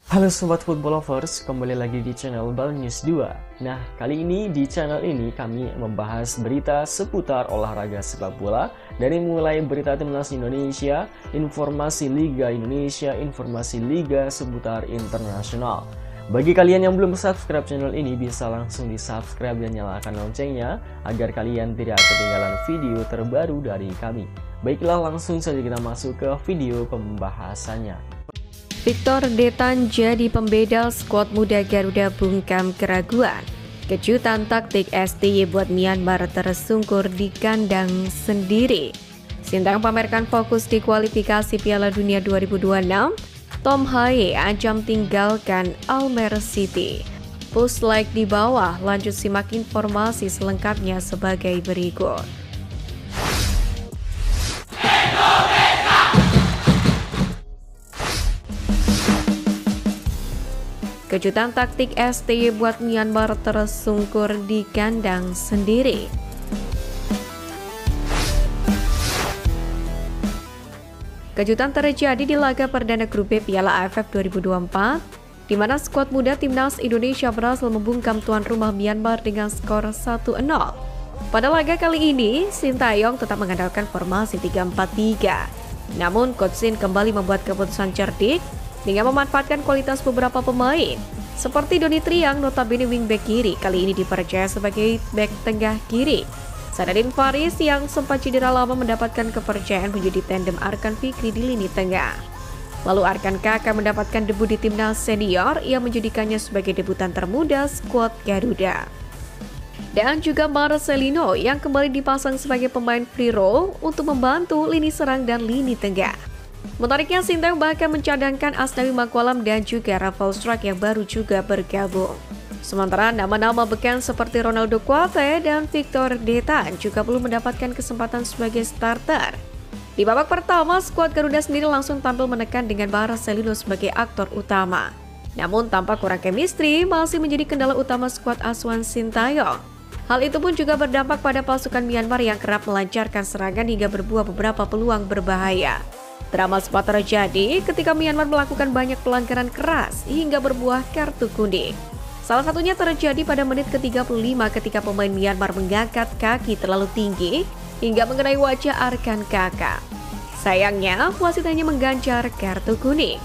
Halo Sobat Football Lovers, kembali lagi di channel Bal News 2. Nah, kali ini di channel ini kami membahas berita seputar olahraga sepak bola. Dari mulai berita timnas Indonesia, informasi Liga Indonesia, informasi Liga seputar internasional. Bagi kalian yang belum subscribe channel ini, bisa langsung di subscribe dan nyalakan loncengnya agar kalian tidak ketinggalan video terbaru dari kami. Baiklah, langsung saja kita masuk ke video pembahasannya. Victor Detan jadi pembeda skuad muda Garuda bungkam keraguan. Kejutan taktik STY buat Myanmar tersungkur di kandang sendiri. Sintayong pamerkan fokus di kualifikasi Piala Dunia 2026. Tom Haye ancam tinggalkan Almer City. Post like di bawah, lanjut simak informasi selengkapnya sebagai berikut. Kejutan taktik STY buat Myanmar tersungkur di kandang sendiri. Kejutan terjadi di laga perdana grup B Piala AFF 2024, di mana skuad muda timnas Indonesia berhasil membungkam tuan rumah Myanmar dengan skor 1-0. Pada laga kali ini, Sintayong tetap mengandalkan formasi 3-4-3. Namun, Coach Shin kembali membuat keputusan cerdik dengan memanfaatkan kualitas beberapa pemain, seperti Doni Triang notabene wingback kiri kali ini dipercaya sebagai back tengah kiri. Sadadin Faris yang sempat cedera lama mendapatkan kepercayaan menjadi tandem Arkan Fikri di lini tengah. Lalu Arkan Kakak mendapatkan debut di timnas senior yang menjadikannya sebagai debutan termuda skuad Garuda. Dan juga Marcelino yang kembali dipasang sebagai pemain free role untuk membantu lini serang dan lini tengah. Menariknya, Sintayong bahkan mencadangkan Asnawi Mangkualam dan juga Rafael Struijk yang baru juga bergabung. Sementara nama-nama beken seperti Ronaldo Kuate dan Victor Detan juga belum mendapatkan kesempatan sebagai starter. Di babak pertama, skuad Garuda sendiri langsung tampil menekan dengan Marcelino sebagai aktor utama. Namun tampak kurang chemistry masih menjadi kendala utama skuad asuhan Sintayong. Hal itu pun juga berdampak pada pasukan Myanmar yang kerap melancarkan serangan hingga berbuah beberapa peluang berbahaya. Drama sempat terjadi ketika Myanmar melakukan banyak pelanggaran keras hingga berbuah kartu kuning. Salah satunya terjadi pada menit ke-35 ketika pemain Myanmar mengangkat kaki terlalu tinggi hingga mengenai wajah Arkan Kakak. Sayangnya, wasit hanya mengganjar kartu kuning.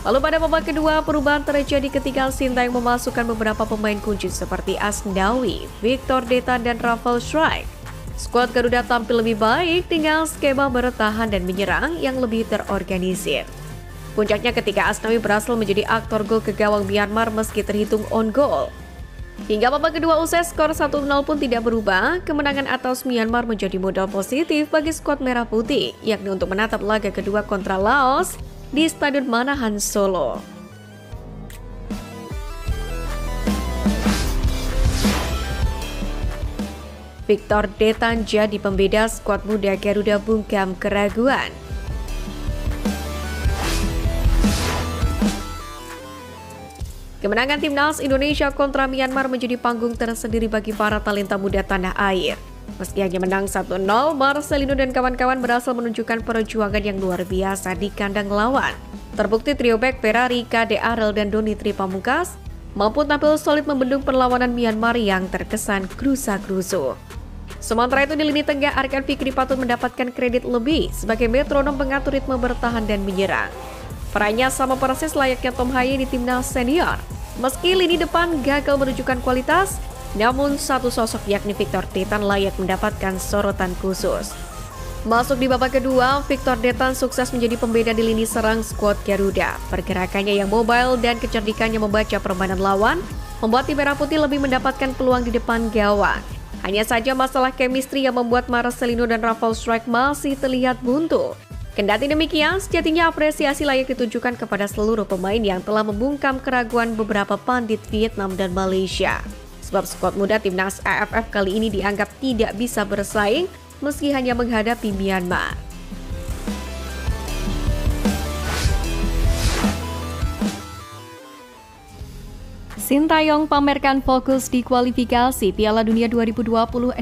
Lalu pada babak kedua, perubahan terjadi ketika Sintayong memasukkan beberapa pemain kunci seperti Asnawi, Victor Detan, dan Rafael Struijk. Skuad Garuda tampil lebih baik dengan skema bertahan dan menyerang yang lebih terorganisir. Puncaknya ketika Asnawi berhasil menjadi aktor gol ke gawang Myanmar meski terhitung on goal. Hingga babak kedua usai skor 1-0 pun tidak berubah, kemenangan atas Myanmar menjadi modal positif bagi skuad Merah Putih, yakni untuk menatap laga kedua kontra Laos di Stadion Manahan, Solo. Victor Detan jadi pembeda skuad muda Garuda bungkam keraguan. Kemenangan timnas Indonesia kontra Myanmar menjadi panggung tersendiri bagi para talenta muda tanah air. Meski hanya menang 1-0, Marcelino dan kawan-kawan berhasil menunjukkan perjuangan yang luar biasa di kandang lawan. Terbukti trio back Ferrari, Kade Arel, dan Doni Tri Pamungkas mampu tampil solid membendung perlawanan Myanmar yang terkesan gerusa-gerusu. Sementara itu di lini tengah, Arkan Fikri patut mendapatkan kredit lebih sebagai metronom pengatur ritme bertahan dan menyerang. Perannya sama persis layaknya Tom Haye di timnas senior. Meski lini depan gagal menunjukkan kualitas, namun satu sosok yakni Victor Detan layak mendapatkan sorotan khusus. Masuk di babak kedua, Victor Detan sukses menjadi pembeda di lini serang skuad Garuda. Pergerakannya yang mobile dan kecerdikannya membaca permainan lawan membuat tim Merah Putih lebih mendapatkan peluang di depan gawang. Hanya saja masalah chemistry yang membuat Marcelino dan Rafael Struijk masih terlihat buntu. Kendati demikian, sejatinya apresiasi layak ditunjukkan kepada seluruh pemain yang telah membungkam keraguan beberapa pandit Vietnam dan Malaysia. Sebab skuad muda timnas AFF kali ini dianggap tidak bisa bersaing meski hanya menghadapi Myanmar. Sintayong pamerkan fokus di kualifikasi Piala Dunia 2026.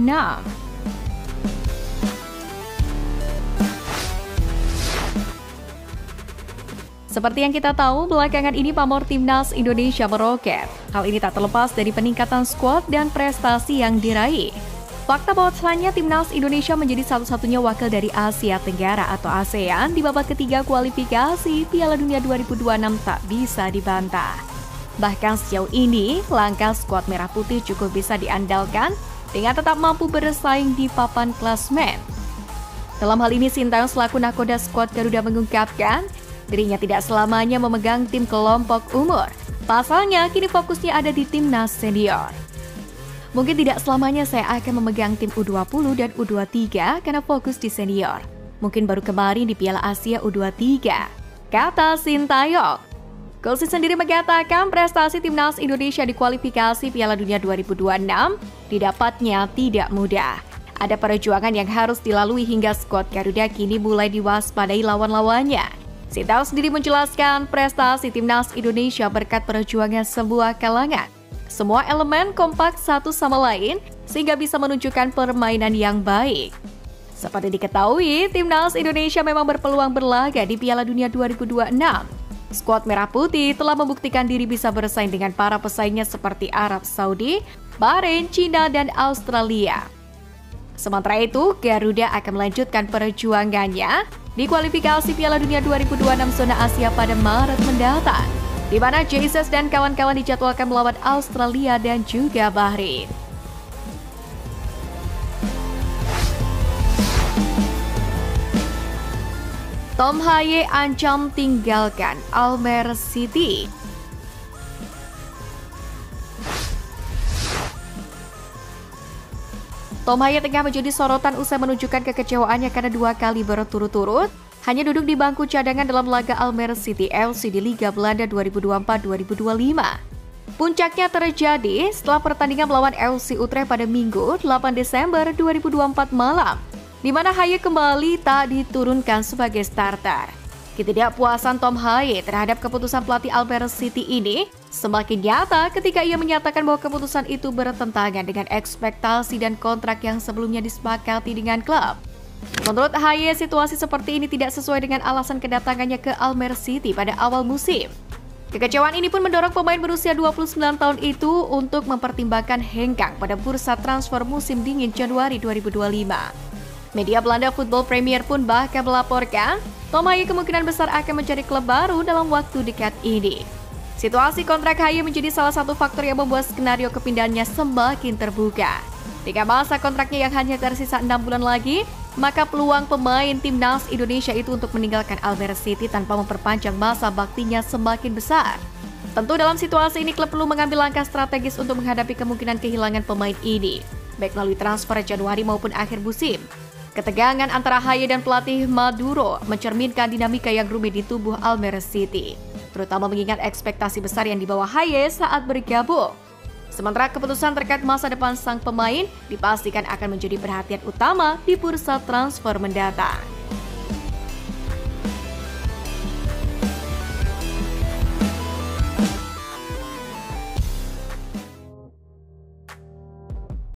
Seperti yang kita tahu, belakangan ini pamor timnas Indonesia meroket. Hal ini tak terlepas dari peningkatan skuad dan prestasi yang diraih. Fakta bahwasanya timnas Indonesia menjadi satu-satunya wakil dari Asia Tenggara atau ASEAN di babak ketiga kualifikasi Piala Dunia 2026 tak bisa dibantah. Bahkan sejauh ini, langkah skuad Merah Putih cukup bisa diandalkan dengan tetap mampu bersaing di papan klasmen. Dalam hal ini, Sintayong selaku nakoda skuad Garuda mengungkapkan, dirinya tidak selamanya memegang tim kelompok umur. Pasalnya, kini fokusnya ada di timnas senior. Mungkin tidak selamanya saya akan memegang tim U20 dan U23 karena fokus di senior. Mungkin baru kemarin di Piala Asia U23, kata Sintayong. Gossi sendiri mengatakan prestasi timnas Indonesia di kualifikasi Piala Dunia 2026 didapatnya tidak mudah. Ada perjuangan yang harus dilalui hingga skuad Garuda kini mulai diwaspadai lawan-lawannya. Sintayong sendiri menjelaskan prestasi timnas Indonesia berkat perjuangan sebuah kalangan. Semua elemen kompak satu sama lain sehingga bisa menunjukkan permainan yang baik. Seperti diketahui, timnas Indonesia memang berpeluang berlaga di Piala Dunia 2026. Skuad Merah Putih telah membuktikan diri bisa bersaing dengan para pesaingnya seperti Arab Saudi, Bahrain, China, dan Australia. Sementara itu, Garuda akan melanjutkan perjuangannya di kualifikasi Piala Dunia 2026 zona Asia pada Maret mendatang, di mana Jesus dan kawan-kawan dijadwalkan melawan Australia dan juga Bahrain. Tom Haye ancam tinggalkan Almere City. Tom Haye tengah menjadi sorotan usai menunjukkan kekecewaannya karena 2 kali berturut-turut hanya duduk di bangku cadangan dalam laga Almere City FC di Liga Belanda 2024-2025. Puncaknya terjadi setelah pertandingan melawan FC Utrecht pada Minggu 8 Desember 2024 malam, di mana Haye kembali tak diturunkan sebagai starter. Ketidakpuasan Tom Haye terhadap keputusan pelatih Almere City ini semakin nyata ketika ia menyatakan bahwa keputusan itu bertentangan dengan ekspektasi dan kontrak yang sebelumnya disepakati dengan klub. Menurut Haye, situasi seperti ini tidak sesuai dengan alasan kedatangannya ke Almere City pada awal musim. Kekecewaan ini pun mendorong pemain berusia 29 tahun itu untuk mempertimbangkan hengkang pada bursa transfer musim dingin Januari 2025. Media Belanda Football Premier pun bahkan melaporkan Tom Haye kemungkinan besar akan mencari klub baru dalam waktu dekat ini. Situasi kontrak Haye menjadi salah satu faktor yang membuat skenario kepindahannya semakin terbuka. Jika masa kontraknya yang hanya tersisa 6 bulan lagi, maka peluang pemain timnas Indonesia itu untuk meninggalkan Almere City tanpa memperpanjang masa baktinya semakin besar. Tentu dalam situasi ini klub perlu mengambil langkah strategis untuk menghadapi kemungkinan kehilangan pemain ini, baik melalui transfer Januari maupun akhir musim. Ketegangan antara Haye dan pelatih Maduro mencerminkan dinamika yang rumit di tubuh Almere City, terutama mengingat ekspektasi besar yang dibawa Haye saat bergabung. Sementara keputusan terkait masa depan sang pemain dipastikan akan menjadi perhatian utama di bursa transfer mendatang.